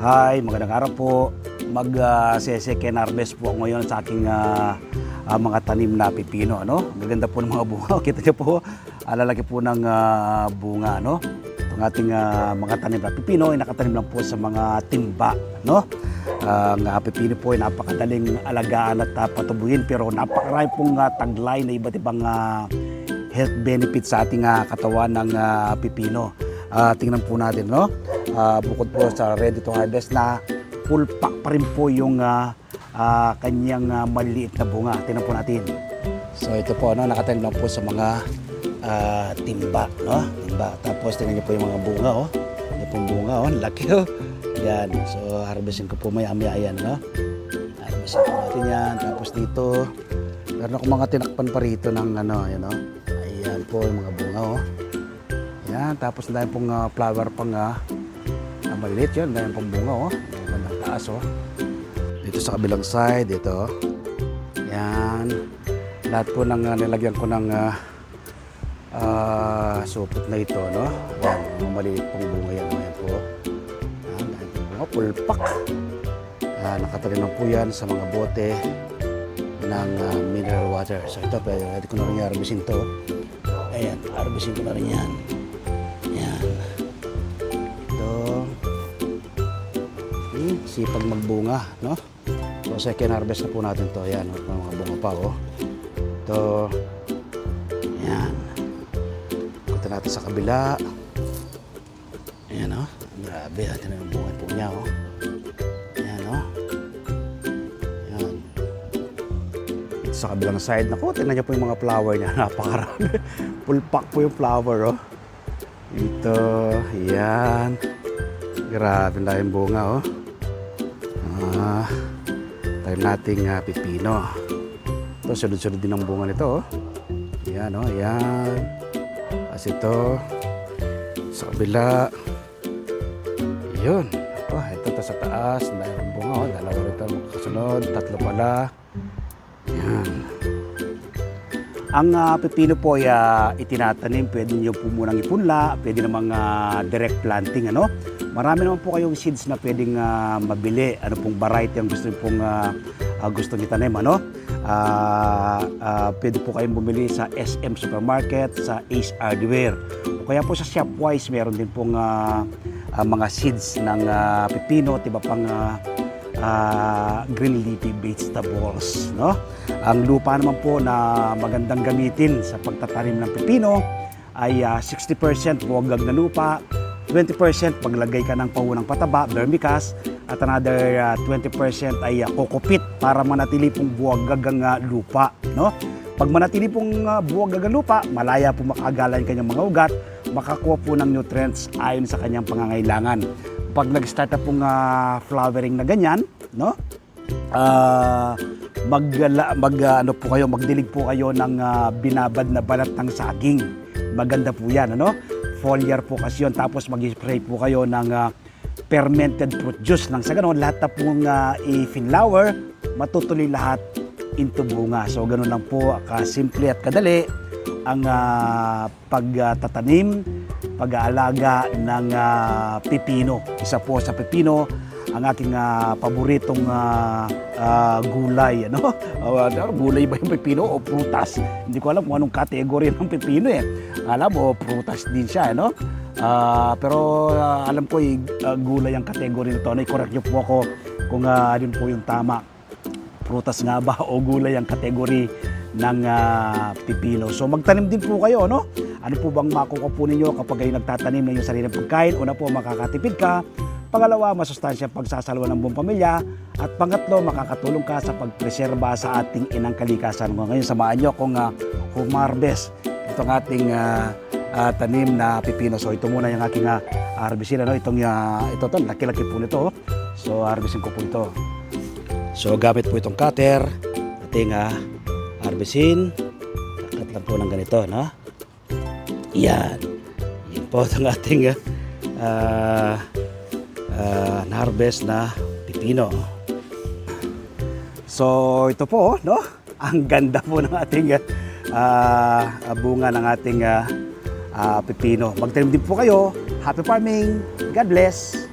Hi, magandang araw po. Second harvest po ako ngayon sa aking mga tanim na pipino. Ano? Gaganda po ng mga bunga. Kita niyo po, lalaki po ng bunga. Ano? Itong ating mga tanim na pipino ay nakatanim lang po sa mga timba. No? Ang pipino po ay napakadaling alagaan at patubuhin, pero napakarami pong taglay na iba't ibang health benefits sa ating katawan ng pipino. Tingnan po natin, no? Bukod po sa ready to harvest na full pack pa rin po yung kanyang maliliit na bunga. Tingnan po natin. So ito po, no, nakatanim lang po sa mga timba, no? Timba. Tapos tingnan niyo po yung mga bunga, oh. Yung pong bunga, oh, laki, oh. Yan. So harvestin ko po maya-maya yan, no? Harvestin po natin yan. Tapos dito, meron ako mga tinakpan pa rito ng ano, yan, no? Ayan po yung mga bunga, oh. Yan, tapos dahil pong flower pang maliit yun, dahil pong bunga, oh. Bandang taas, oh. Dito sa kabilang side, dito. Yan. Lahat po ng nilagyan ko ng supot na ito, no. Yan, mga maliit pong bunga yan, yan po. Yan, dahil pong bunga, pulpak. Nakatarin lang po yan sa mga bote ng mineral water. So ito, pwede ko na rin harvestin to. Ayan, harvestin ko na rin yan. Yan. Ito. Sipag magbunga, no? So, second harvest na po natin to. Ayan, mga bunga pa, oh. Ito. Ayan. Punta natin sa kabila. Ayan, oh. Grabe, natin na yung bunga po niya, oh. Ayan, oh. Ayan. Ito sa kabilang side. Naku, tingnan niyo po yung mga flower niya. Napakarami. Full pack po yung flower, oh. Ito, yan. Grabe na yung bunga, oh. Tayo nating pipino. Ito, sunod-sunod din ang bunga nito, oh. Yan, oh, yan. As ito, sa kabila. Yun. Ito sa taas. Dahil ang bunga, oh. Dalawa rito, kasunod. Tatlo pala. Yan. Ang pipino po ay itinatanim, pwede nyo po munang ipunla, pwede namang direct planting, ano? Marami naman po kayong seeds na pwedeng mabili, ano pong variety ang gusto nyo itanim, ano? Pwede po kayong bumili sa SM Supermarket, sa Ace Hardware. O kaya po sa Shopwise, meron din pong mga seeds ng pipino at iba pang green leafy vegetables, no? Ang lupa naman po na magandang gamitin sa pagtatanim ng pipino ay 60% buwagag na lupa, 20% paglagay ka ng pahunang pataba, vermicast, at another 20% ay kokopit para manatili pong buwagag ang lupa, no? Pag manatili pong buwagag ang lupa, malaya po makagala yung kanyang mga ugat, makakuha po ng nutrients ayon sa kanyang pangangailangan. Pag nag-start na pong flowering na ganyan, no? Magdilig po kayo ng binabad na balat ng saging. Maganda po 'yan, ano? Foliar po kasi yun. Tapos mag-spray po kayo ng fermented fruit juice nang sa ganun lahat na pong i-flower, matutuloy lahat into bunga. So ganun lang po kasimple at kadali ang pagtatanim, pag-aalaga ng pipino. Isa po sa pipino ang aking paboritong gulay, ano? Gulay ba yung pipino o prutas? Hindi ko alam kung anong category ng pipino, eh. Alam mo, prutas din siya, no? Pero alam ko gulay ang category nito. I-correct niyo po ako kung alin po yung tama. Prutas nga ba o gulay ang category ng pipino. So magtanim din po kayo, no? Ano po bang makukuha po ninyo kapag kayo nagtatanim ng inyong sariling pagkain? Una po, makakatipid ka. Pangalawa, masustansya pagsasalawa ng buong pamilya. At pangatlo, makakatulong ka sa pagpreserba sa ating inang kalikasan. Ngayon, samahan nyo akong humarvest itong ating tanim na pipino. So ito muna yung aking harvestin. Ano? Ito, laki-laki po nito. So harvestin ko po ito. So gamit po itong cutter. Ating harvestin. Kakat lang po ng ganito, no? Yan. Yan po itong ating na-harvest na pipino. So ito po, no? Ang ganda po ng ating bunga ng ating pipino. Magtanim din po kayo. Happy farming. God bless.